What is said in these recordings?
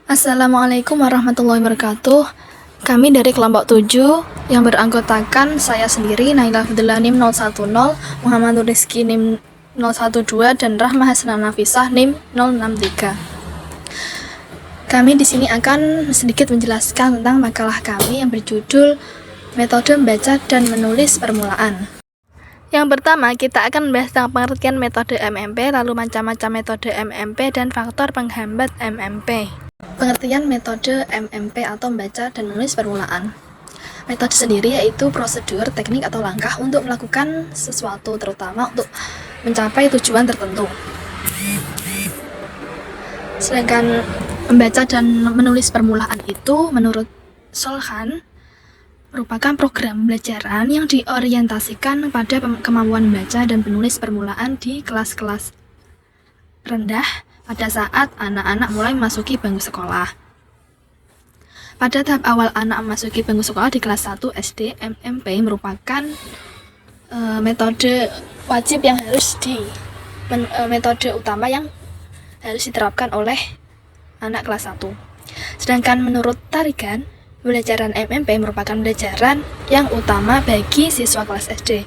Assalamualaikum warahmatullahi wabarakatuh. Kami dari kelompok 7 yang beranggotakan saya sendiri, Naila Fidila NIM 010, Muhammad Rizki NIM 012, dan Rahma Hasana Nafisah NIM 063. Kami di sini akan sedikit menjelaskan tentang makalah kami yang berjudul Metode Membaca dan Menulis Permulaan. Yang pertama, kita akan membahas tentang pengertian metode MMP, lalu macam-macam metode MMP, dan faktor penghambat MMP. Pengertian metode MMP atau membaca dan menulis permulaan. Metode sendiri yaitu prosedur, teknik, atau langkah untuk melakukan sesuatu, terutama untuk mencapai tujuan tertentu. Sedangkan membaca dan menulis permulaan itu menurut Solhan merupakan program pembelajaran yang diorientasikan pada kemampuan membaca dan menulis permulaan di kelas-kelas rendah pada saat anak-anak mulai memasuki bangku sekolah. Pada tahap awal anak memasuki bangku sekolah di kelas 1 SD, MMP merupakan metode wajib yang harus metode utama yang harus diterapkan oleh anak kelas 1. Sedangkan menurut Tarigan, pembelajaran MMP merupakan pembelajaran yang utama bagi siswa kelas SD.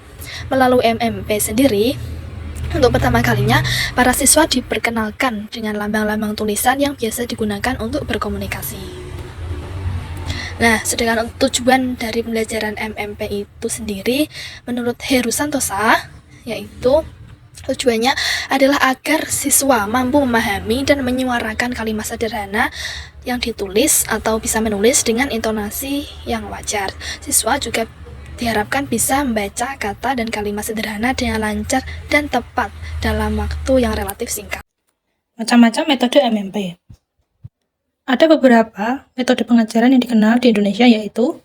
Melalui MMP sendiri, untuk pertama kalinya, para siswa diperkenalkan dengan lambang-lambang tulisan yang biasa digunakan untuk berkomunikasi. Nah, sedangkan tujuan dari pembelajaran MMP itu sendiri, menurut Heru Santosa, yaitu tujuannya adalah agar siswa mampu memahami dan menyuarakan kalimat sederhana yang ditulis atau bisa menulis dengan intonasi yang wajar. Siswa juga diharapkan bisa membaca kata dan kalimat sederhana dengan lancar dan tepat dalam waktu yang relatif singkat. Macam-macam metode MMP. Ada beberapa metode pengajaran yang dikenal di Indonesia, yaitu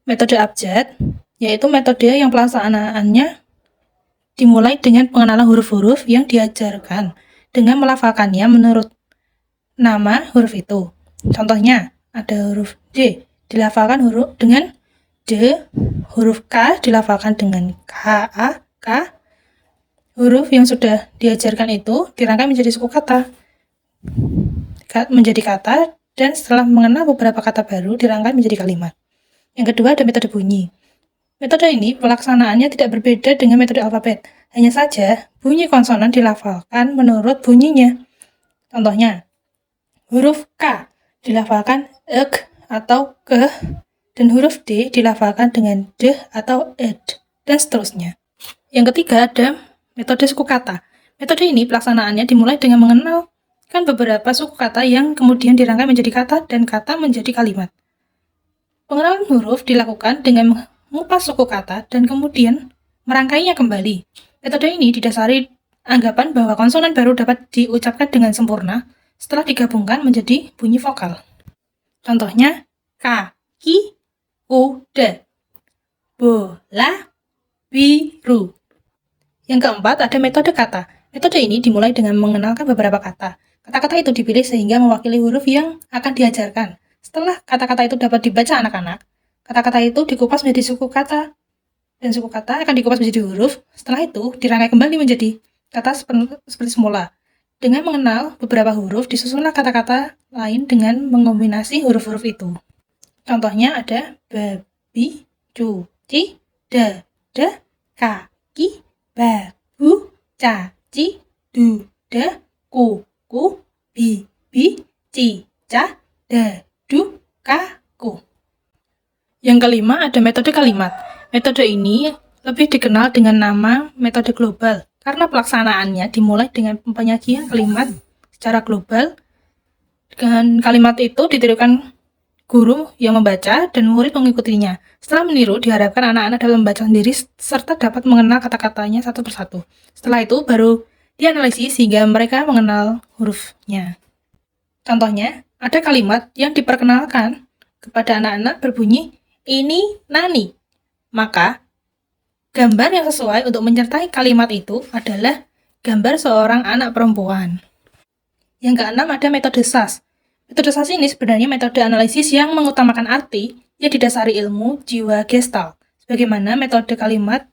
metode abjad, yaitu metode yang pelaksanaannya dimulai dengan pengenalan huruf-huruf yang diajarkan dengan melafalkannya menurut nama huruf itu. Contohnya, ada huruf D dilafalkan huruf dengan D, huruf K dilafalkan dengan K, A, K. Huruf yang sudah diajarkan itu dirangkai menjadi suku kata, dan setelah mengenal beberapa kata baru dirangkai menjadi kalimat. Yang kedua ada metode bunyi. Metode ini pelaksanaannya tidak berbeda dengan metode alfabet, hanya saja bunyi konsonan dilafalkan menurut bunyinya. Contohnya, huruf K dilafalkan ek atau ke, dan huruf D dilafalkan dengan d atau ed, dan seterusnya. Yang ketiga ada metode suku kata. Metode ini pelaksanaannya dimulai dengan mengenalkan beberapa suku kata yang kemudian dirangkai menjadi kata dan kata menjadi kalimat. Pengenalan huruf dilakukan dengan mengupas suku kata dan kemudian merangkainya kembali. Metode ini didasari anggapan bahwa konsonan baru dapat diucapkan dengan sempurna setelah digabungkan menjadi bunyi vokal. Contohnya, kaki, kuda, bola, biru. Yang keempat ada metode kata. Metode ini dimulai dengan mengenalkan beberapa kata. Kata-kata itu dipilih sehingga mewakili huruf yang akan diajarkan. Setelah kata-kata itu dapat dibaca anak-anak, kata-kata itu dikupas menjadi suku kata, dan suku kata akan dikupas menjadi huruf. Setelah itu dirangkai kembali menjadi kata seperti semula. Dengan mengenal beberapa huruf, disusunlah kata-kata lain dengan mengombinasi huruf-huruf itu. Contohnya ada babi, cuci, dada, kaki, babu, caci, duda, kuku, bibi, cicak, dadu, kaku. Yang kelima ada metode kalimat. Metode ini lebih dikenal dengan nama metode global karena pelaksanaannya dimulai dengan penyajian kalimat secara global. Dengan kalimat itu ditirukan guru yang membaca dan murid mengikutinya. Setelah meniru, diharapkan anak-anak dapat membaca sendiri serta dapat mengenal kata-katanya satu persatu. Setelah itu baru dianalisis sehingga mereka mengenal hurufnya. Contohnya, ada kalimat yang diperkenalkan kepada anak-anak berbunyi, ini nani. Maka, gambar yang sesuai untuk menyertai kalimat itu adalah gambar seorang anak perempuan. Yang keenam ada metode SAS. Metode SAS ini sebenarnya metode analisis yang mengutamakan arti yang didasari ilmu jiwa Gestalt. Sebagaimana metode kalimat,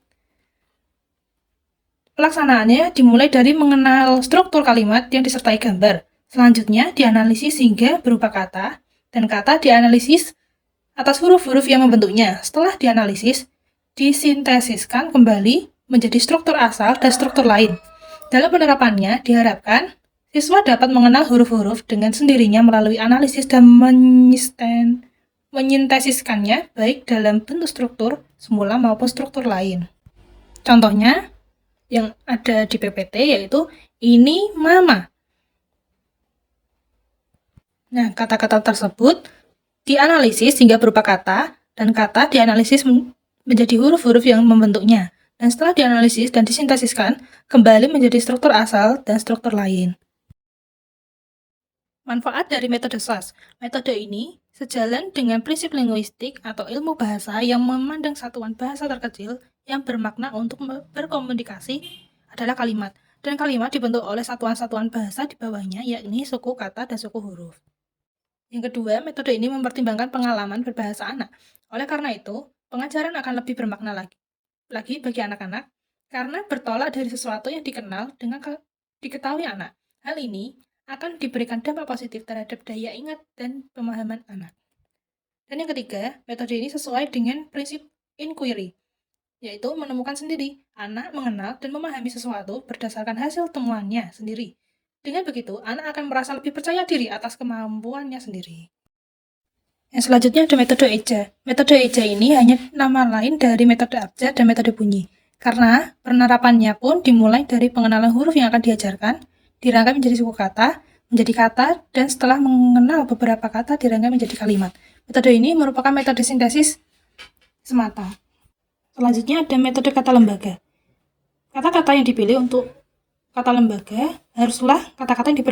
pelaksanaannya dimulai dari mengenal struktur kalimat yang disertai gambar. Selanjutnya dianalisis hingga berupa kata, dan kata dianalisis atas huruf-huruf yang membentuknya. Setelah dianalisis, disintesiskan kembali menjadi struktur asal dan struktur lain. Dalam penerapannya, diharapkan siswa dapat mengenal huruf-huruf dengan sendirinya melalui analisis dan menyintesiskannya baik dalam bentuk struktur semula maupun struktur lain. Contohnya yang ada di PPT yaitu ini mama. Nah, kata-kata tersebut dianalisis hingga berupa kata, dan kata dianalisis menjadi huruf-huruf yang membentuknya. Dan setelah dianalisis dan disintesiskan, kembali menjadi struktur asal dan struktur lain. Manfaat dari metode SAS. Metode ini sejalan dengan prinsip linguistik atau ilmu bahasa yang memandang satuan bahasa terkecil yang bermakna untuk berkomunikasi adalah kalimat. Dan kalimat dibentuk oleh satuan-satuan bahasa di bawahnya, yakni suku kata dan suku huruf. Yang kedua, metode ini mempertimbangkan pengalaman berbahasa anak. Oleh karena itu, pengajaran akan lebih bermakna lagi bagi anak-anak karena bertolak dari sesuatu yang dikenal dengan diketahui anak. Hal ini akan diberikan dampak positif terhadap daya ingat dan pemahaman anak. Dan yang ketiga, metode ini sesuai dengan prinsip inquiry, yaitu menemukan sendiri. Anak mengenal dan memahami sesuatu berdasarkan hasil temuannya sendiri. Dengan begitu, anak akan merasa lebih percaya diri atas kemampuannya sendiri. Yang selanjutnya ada metode eja. Metode eja ini hanya nama lain dari metode abjad dan metode bunyi. Karena penerapannya pun dimulai dari pengenalan huruf yang akan diajarkan, dirangkai menjadi suku kata, menjadi kata, dan setelah mengenal beberapa kata dirangkai menjadi kalimat. Metode ini merupakan metode sintesis semata. Selanjutnya ada metode kata lembaga. Kata-kata yang dipilih untuk kata lembaga haruslah kata-kata yang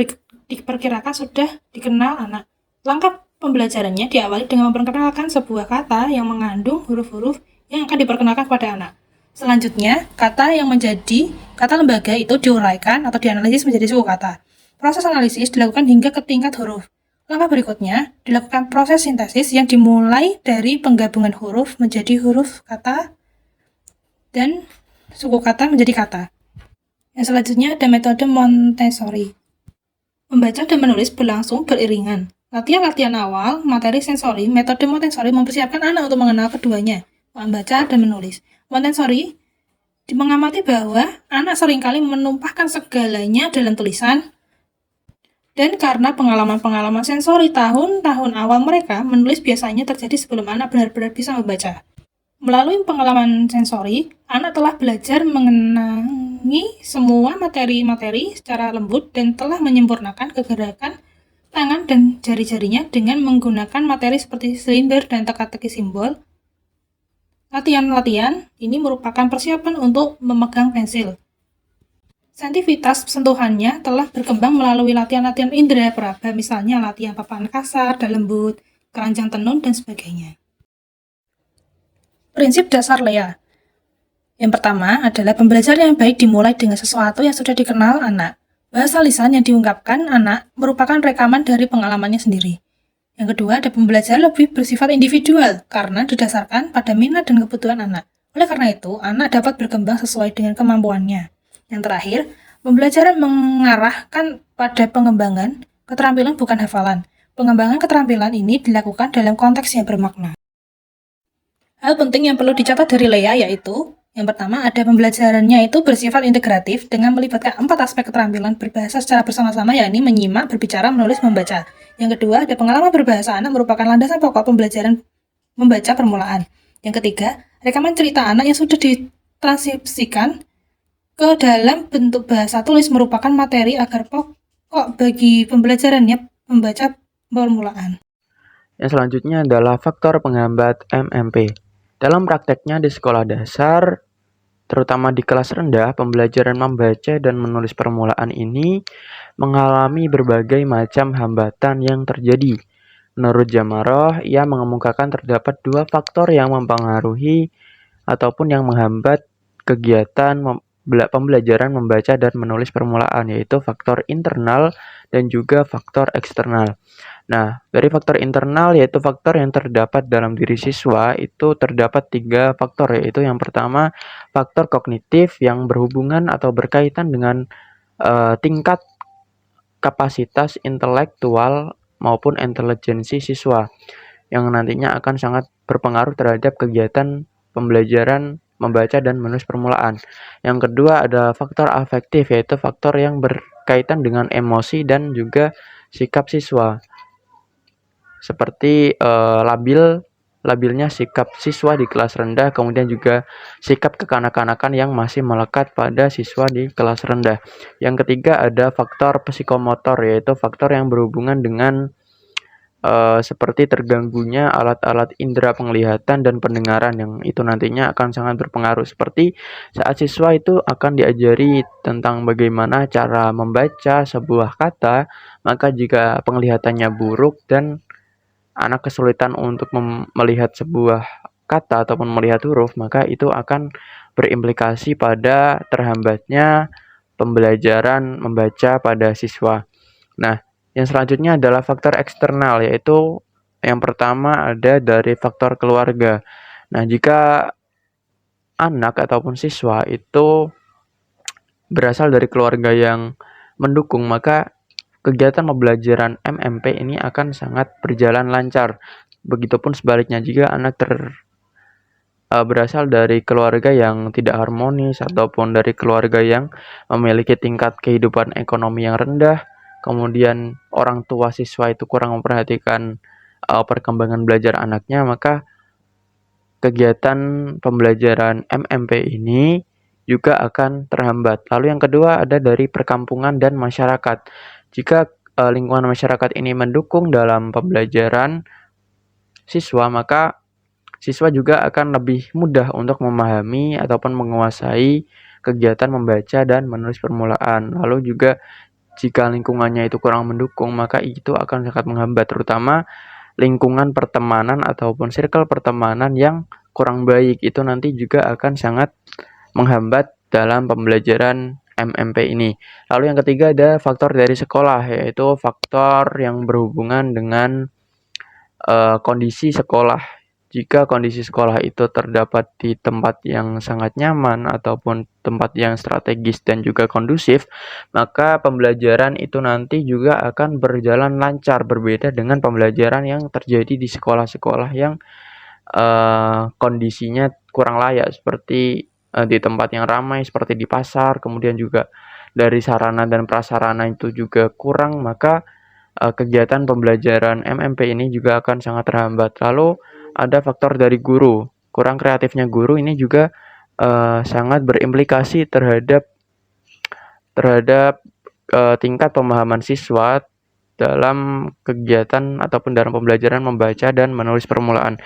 diperkirakan sudah dikenal anak. Langkah pembelajarannya diawali dengan memperkenalkan sebuah kata yang mengandung huruf-huruf yang akan diperkenalkan kepada anak. Selanjutnya, kata yang menjadi kata lembaga itu diuraikan atau dianalisis menjadi suku kata. Proses analisis dilakukan hingga ke tingkat huruf. Langkah berikutnya, dilakukan proses sintesis yang dimulai dari penggabungan huruf menjadi huruf kata dan suku kata menjadi kata. Yang selanjutnya ada metode Montessori. Membaca dan menulis berlangsung beriringan. Latihan-latihan awal, materi sensori, metode Montessori mempersiapkan anak untuk mengenal keduanya, membaca dan menulis. Montessori mengamati bahwa anak seringkali menumpahkan segalanya dalam tulisan, dan karena pengalaman-pengalaman sensori tahun-tahun awal mereka, menulis biasanya terjadi sebelum anak benar-benar bisa membaca. Melalui pengalaman sensori, anak telah belajar mengenangi semua materi-materi secara lembut dan telah menyempurnakan kegerakan tangan dan jari-jarinya dengan menggunakan materi seperti silinder dan teka-teki simbol. Latihan-latihan ini merupakan persiapan untuk memegang pensil. Sensitivitas sentuhannya telah berkembang melalui latihan-latihan indera peraba, misalnya latihan paparan kasar dan lembut, keranjang tenun, dan sebagainya. Prinsip dasar Lea. Yang pertama adalah pembelajaran yang baik dimulai dengan sesuatu yang sudah dikenal anak. Bahasa lisan yang diungkapkan anak merupakan rekaman dari pengalamannya sendiri. Yang kedua ada pembelajaran lebih bersifat individual karena didasarkan pada minat dan kebutuhan anak. Oleh karena itu, anak dapat berkembang sesuai dengan kemampuannya. Yang terakhir, pembelajaran mengarahkan pada pengembangan keterampilan bukan hafalan. Pengembangan keterampilan ini dilakukan dalam konteks yang bermakna. Hal penting yang perlu dicatat dari Lea yaitu, yang pertama ada pembelajarannya itu bersifat integratif dengan melibatkan 4 aspek keterampilan berbahasa secara bersama-sama, yakni menyimak, berbicara, menulis, membaca. Yang kedua, ada pengalaman berbahasa anak merupakan landasan pokok pembelajaran membaca permulaan. Yang ketiga, rekaman cerita anak yang sudah ditranskripsikan ke dalam bentuk bahasa tulis merupakan materi agar pokok bagi pembelajarannya membaca permulaan. Yang selanjutnya adalah faktor penghambat MMP. Dalam prakteknya di sekolah dasar, terutama di kelas rendah, pembelajaran membaca dan menulis permulaan ini mengalami berbagai macam hambatan yang terjadi. Menurut Jamaroh, ia mengemukakan terdapat 2 faktor yang mempengaruhi ataupun yang menghambat kegiatan pembelajaran membaca dan menulis permulaan, yaitu faktor internal dan juga faktor eksternal. Nah, dari faktor internal yaitu faktor yang terdapat dalam diri siswa itu terdapat 3 faktor, yaitu yang pertama faktor kognitif yang berhubungan atau berkaitan dengan tingkat kapasitas intelektual maupun intelijensi siswa yang nantinya akan sangat berpengaruh terhadap kegiatan pembelajaran membaca dan menulis permulaan. Yang kedua ada faktor afektif, yaitu faktor yang berkaitan dengan emosi dan juga sikap siswa. Seperti labilnya sikap siswa di kelas rendah, kemudian juga sikap kekanak-kanakan yang masih melekat pada siswa di kelas rendah. Yang ketiga ada faktor psikomotor, yaitu faktor yang berhubungan dengan seperti terganggunya alat-alat indera penglihatan dan pendengaran yang itu nantinya akan sangat berpengaruh. Seperti saat siswa itu akan diajari tentang bagaimana cara membaca sebuah kata, maka jika penglihatannya buruk dan anak kesulitan untuk melihat sebuah kata ataupun melihat huruf, maka itu akan berimplikasi pada terhambatnya pembelajaran membaca pada siswa. Nah, yang selanjutnya adalah faktor eksternal, yaitu yang pertama ada dari faktor keluarga. Nah, jika anak ataupun siswa itu berasal dari keluarga yang mendukung, maka kegiatan pembelajaran MMP ini akan sangat berjalan lancar. Begitupun sebaliknya, jika anak berasal dari keluarga yang tidak harmonis ataupun dari keluarga yang memiliki tingkat kehidupan ekonomi yang rendah, kemudian orang tua siswa itu kurang memperhatikan perkembangan belajar anaknya, maka kegiatan pembelajaran MMP ini juga akan terhambat. Lalu yang kedua ada dari perkampungan dan masyarakat. Jika lingkungan masyarakat ini mendukung dalam pembelajaran siswa, maka siswa juga akan lebih mudah untuk memahami ataupun menguasai kegiatan membaca dan menulis permulaan. Lalu juga jika lingkungannya itu kurang mendukung, maka itu akan sangat menghambat, terutama lingkungan pertemanan ataupun circle pertemanan yang kurang baik. Itu nanti juga akan sangat menghambat dalam pembelajaran MMP ini. Lalu yang ketiga ada faktor dari sekolah, yaitu faktor yang berhubungan dengan kondisi sekolah. Jika kondisi sekolah itu terdapat di tempat yang sangat nyaman ataupun tempat yang strategis dan juga kondusif, maka pembelajaran itu nanti juga akan berjalan lancar, berbeda dengan pembelajaran yang terjadi di sekolah-sekolah yang kondisinya kurang layak, seperti di tempat yang ramai seperti di pasar, kemudian juga dari sarana dan prasarana itu juga kurang, maka kegiatan pembelajaran MMP ini juga akan sangat terhambat. Lalu ada faktor dari guru. Kurang kreatifnya guru ini juga sangat berimplikasi terhadap tingkat pemahaman siswa dalam kegiatan ataupun dalam pembelajaran membaca dan menulis permulaan.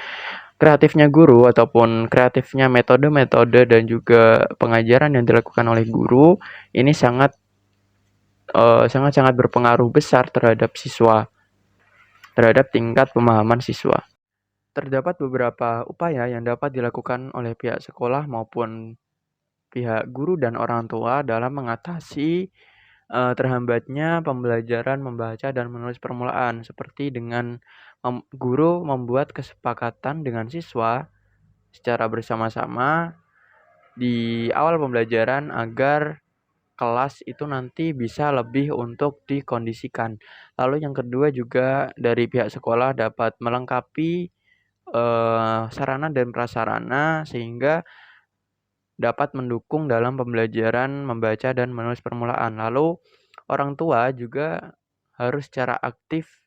Kreatifnya guru ataupun kreatifnya metode-metode dan juga pengajaran yang dilakukan oleh guru ini sangat berpengaruh besar terhadap siswa, terhadap tingkat pemahaman siswa. Terdapat beberapa upaya yang dapat dilakukan oleh pihak sekolah maupun pihak guru dan orang tua dalam mengatasi terhambatnya pembelajaran membaca dan menulis permulaan, seperti dengan guru membuat kesepakatan dengan siswa secara bersama-sama di awal pembelajaran agar kelas itu nanti bisa lebih untuk dikondisikan. Lalu yang kedua juga dari pihak sekolah dapat melengkapi sarana dan prasarana sehingga dapat mendukung dalam pembelajaran membaca dan menulis permulaan. Lalu orang tua juga harus secara aktif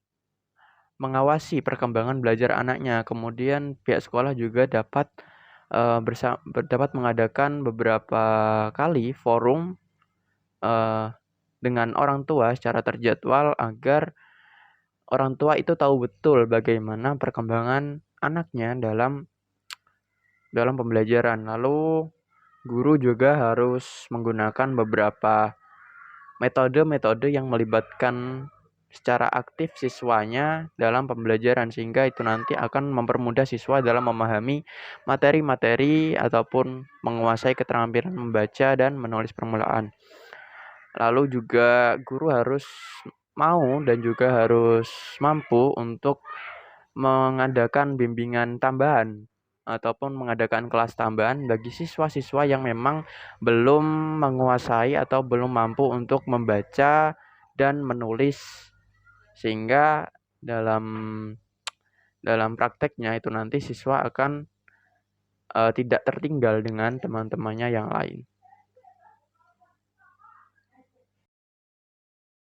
mengawasi perkembangan belajar anaknya. Kemudian pihak sekolah juga dapat dapat mengadakan beberapa kali forum dengan orang tua secara terjadwal agar orang tua itu tahu betul bagaimana perkembangan anaknya dalam pembelajaran. Lalu guru juga harus menggunakan beberapa metode-metode yang melibatkan secara aktif siswanya dalam pembelajaran, sehingga itu nanti akan mempermudah siswa dalam memahami materi-materi ataupun menguasai keterampilan membaca dan menulis permulaan. Lalu juga guru harus mau dan juga harus mampu untuk mengadakan bimbingan tambahan ataupun mengadakan kelas tambahan bagi siswa-siswa yang memang belum menguasai atau belum mampu untuk membaca dan menulis, sehingga dalam prakteknya itu nanti siswa akan tidak tertinggal dengan teman-temannya yang lain.